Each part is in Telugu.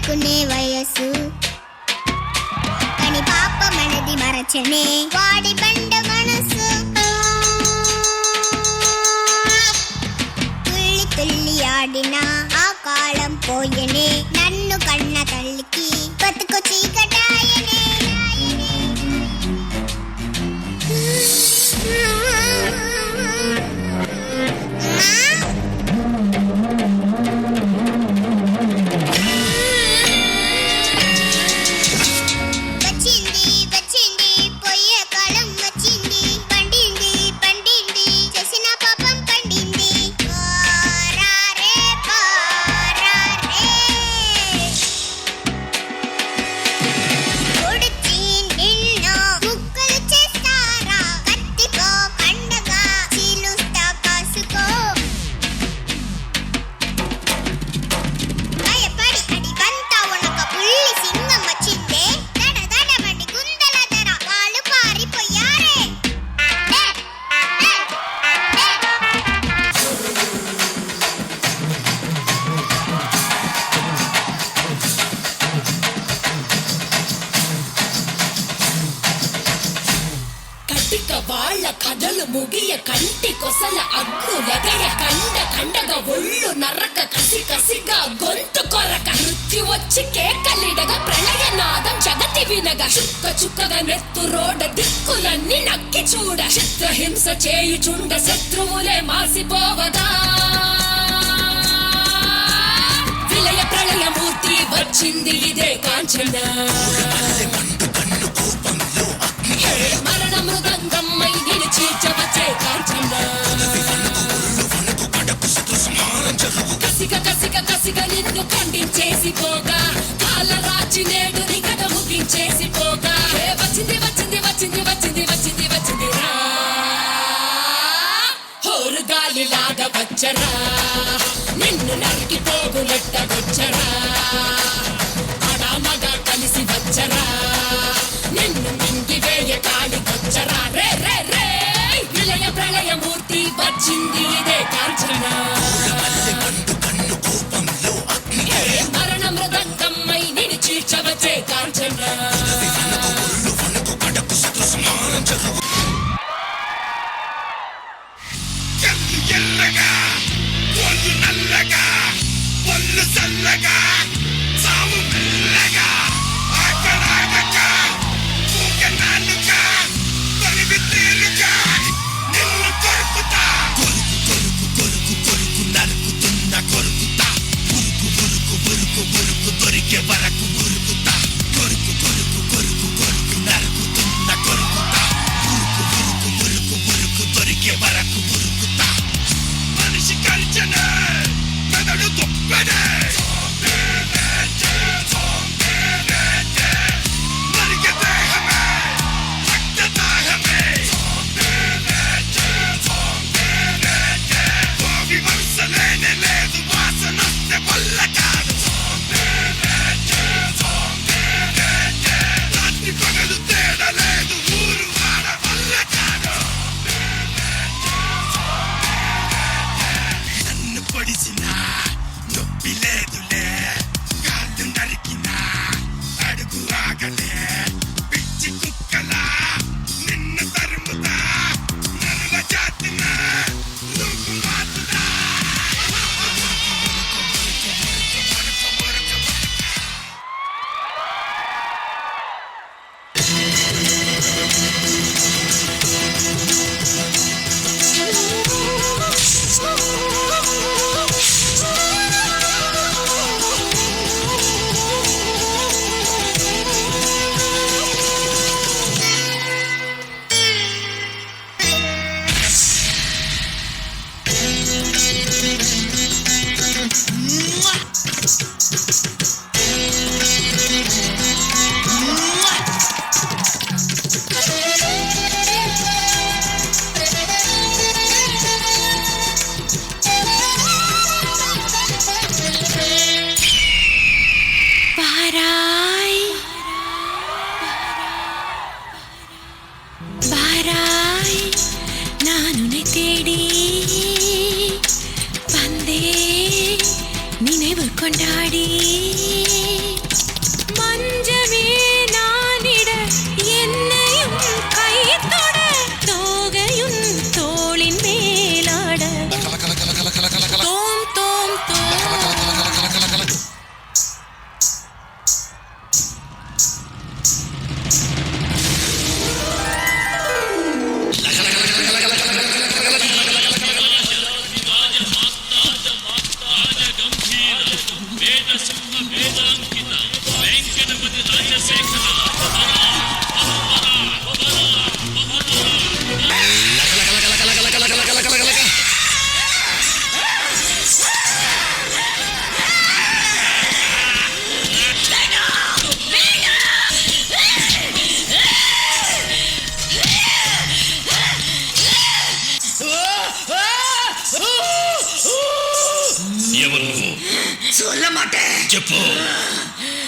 ఆడుకునే వయసు కానీ పాప మనది మరచనే వాడి బండ మనసు తుల్లి తుల్లి ఆడిన ఆ కాలం పోయనే నన్ను కన్న తల్లికి బతుకు చీకటాయనే వాళ్ళ కథలు ముగియ కంటి కొసల అగ్గులగయ కండ కండగా ఒళ్ళు నరక కసి కసిగా గొంతు కొరక మృత్యు వచ్చి కేకలిడగా ప్రళయనాదం జగతి వినగా చుక్క చుక్కగా నెత్తు రోడ దిక్కులన్నీ నక్కి చూడ చిత్రహింస చేయుచుండ శత్రువులే మాసిపోవగా విలయ ప్రళయమూర్తి వచ్చింది ఇదే కాంచన మరణ మృదంగమ్మై నిన్ను చీల్చవచ్చే కాంచన కసిక కసిక కసిక నిన్ను ఖండించేసి పోగా కాలరాచి నేడు నిగడ ముగించేసి పోగా వచ్చింది వచ్చింది వచ్చింది వచ్చింది వచ్చింది వచ్చింది రా హోరు గాలిలాగా వచ్చరా నిన్ను నరికి పోగులెట్టగొచ్చరా అడామగా కలిసి వచ్చరా నిన్ను మింగివేయ కాళికొచ్చరా రే రే రే విలయ ప్రళయమూర్తి వచ్చింది ఇదే కాంచన మరణ మృదంగమ్మై నిన్ను చీల్చవచ్చే కాంచన ఎల్లగా ఒళ్ళు నల్లగా ఒళ్ళు చల్లగా సాము మెల్లగా ఆకడాగగా ఊగనాలుగా తొలివి తీరుగా నిన్ను కొరుకుతా కొరుకు కొరుకు కొరుకు కొరుకు నరుకుతున్న కొరుకుతా ఉరుకు ఉరుకు ఉరుకు ఉరుకు దొరికే వరకు ఉరుకుతా కొరుకు కొరుకు కొరుకు కొరుకు నరుకుతున్న కొరుకుతా ఉరుకు ఉరుకు ఉరుకు ఉరుకు దొరికే వరకు ఉరుకుతా మనిషి కలిచనే మెదడు దుప్పనే கொண்டாடி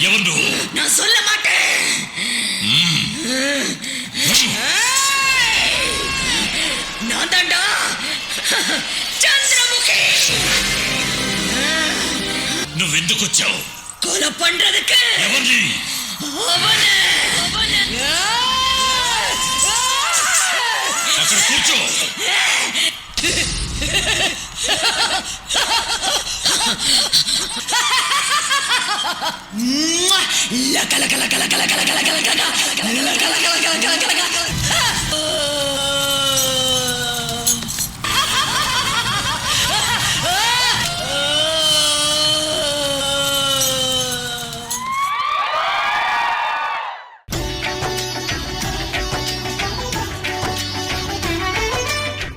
ఎవరు నువ్వు? நான் சொல்ல மாட்டேன். நான் தாண்டா చంద్రముఖి. నువ్వెందుకు వచ్చావు? கொலை பண்றதுக்கு. ఎవరిని? అక్కడ కూర్చో. లక లక లక లక లక లక లక లక లక లక లక లక.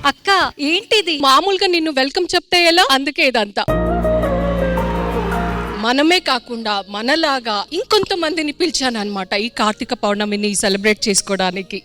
అక్క ఏంటిది? మామూలుగా నిన్ను వెల్కమ్ చెప్తే ఎలా, అందుకే ఇదంతా. మనమే కాకుండా మనలాగా ఇంకొంతమందిని పిలిచానన్నమాట ఈ కార్తీక పౌర్ణమిని సెలబ్రేట్ చేసుకోవడానికి.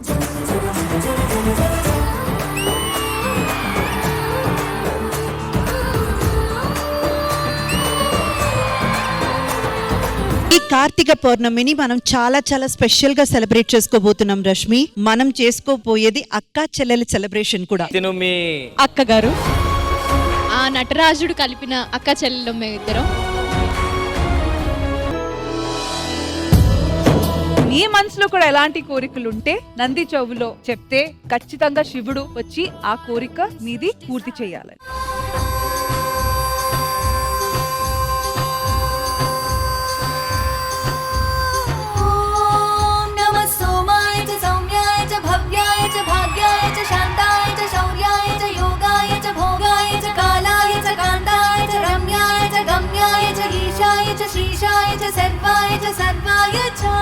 ఈ కార్తీక పౌర్ణమిని మనం చాలా చాలా స్పెషల్ గా సెలబ్రేట్ చేసుకోబోతున్నాం రష్మి. మనం చేసుకోబోయేది అక్క చెల్లెల సెలబ్రేషన్ కూడా. తిను మీ అక్కగారు ఆ నటరాజుడు కలిపిన అక్క చెల్లెలు మేమిద్దరం. నీ మనసులో కూడా ఎలాంటి కోరికలు ఉంటే నంది చెవులో చెప్తే ఖచ్చితంగా శివుడు వచ్చి ఆ కోరిక మీది పూర్తి చేయాలని. శ్రీశాయ చ సర్వాయ చ సర్వాయ చ.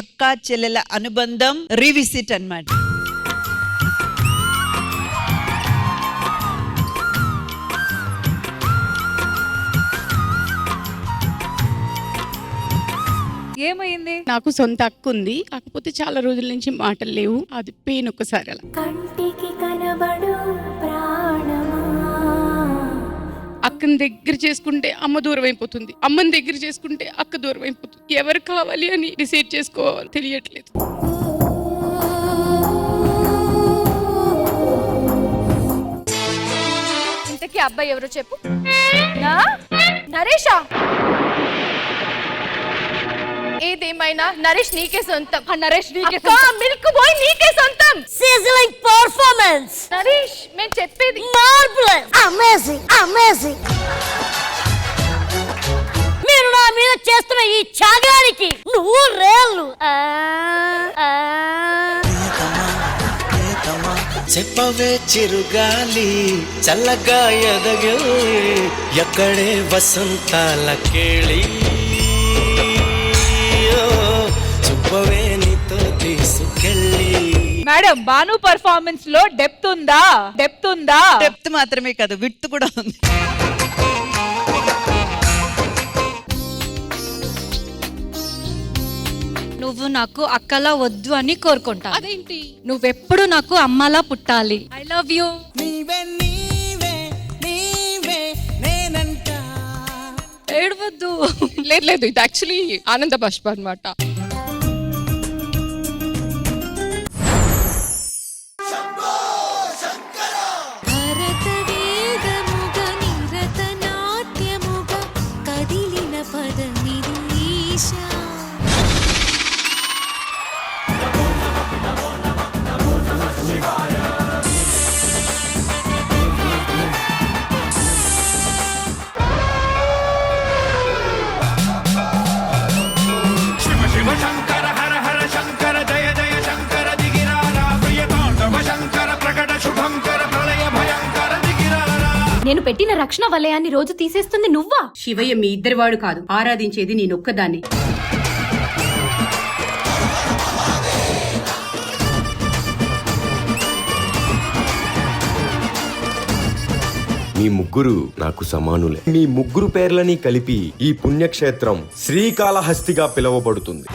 అక్క చెల్లెల అనుబంధం రీవిజిట్ అన్నమాట. ఏమైంది? నాకు సొంత అక్క ఉంది, కాకపోతే చాలా రోజుల నుంచి మాటలు లేవు. అది పెయిన్ ఒక్కసారి అలా. కంటికి కనబడు ప్రాణమా. అక్కని దగ్గర చేసుకుంటే అమ్మ దూరం అయిపోతుంది, అమ్మని దగ్గర చేసుకుంటే అక్క దూరం అయిపోతుంది. ఎవరు కావాలి అని డిసైడ్ చేసుకోవాలి తెలియట్లేదు. ఇంతకీ అబ్బాయి ఎవరో చెప్పు. నరేషా? ఏదేమైనా నరేష్ నీకే సొంతం. నరేష్ నీకే సొంతం. మిల్క్ బాయ్ నీకే సొంతం. సిజలింగ్ పర్ఫార్మెన్స్. నరేష్ మేము చెప్పేది మార్వెలస్. Amazing amazing. మీరు నా మీద చేస్తున్న ఈ త్యాగానికి నువ్వు రేళ్ళు. చెప్పవే చిరుగాలి చల్లగా ఎదగే ఎక్కడే వసంతాల కేళి చెప్పవే నీతో తీసుకెళ్ళి. మేడం బాను పర్ఫార్మెన్స్ లో డెప్త్ ఉందా? డెప్త్ ఉందా? డెప్త్ మాత్రమే కాదు, విడ్త్ కూడా ఉంది. నువ్వు నాకు అక్కలా వద్దు అని కోరుకుంటా. అదేంటి? నువ్వెప్పుడు నాకు అమ్మలా పుట్టాలి. I love you. ఏడవద్దు. లేదు లేదు, ఇది యాక్చువల్లీ ఆనంద బాష్ప అన్నమాట. నేను పెట్టిన రక్షణ వలయాన్ని రోజు తీసేస్తుంది నువ్వా? శివయ్య మీ ఇద్దరివాడు కాదు, ఆరాధించేది నేనొక్కదాన్ని. మీ ముగ్గురు నాకు సమానులే. మీ ముగ్గురు పేర్లని కలిపి ఈ పుణ్యక్షేత్రం శ్రీకాళహస్తిగా పిలువబడుతుంది.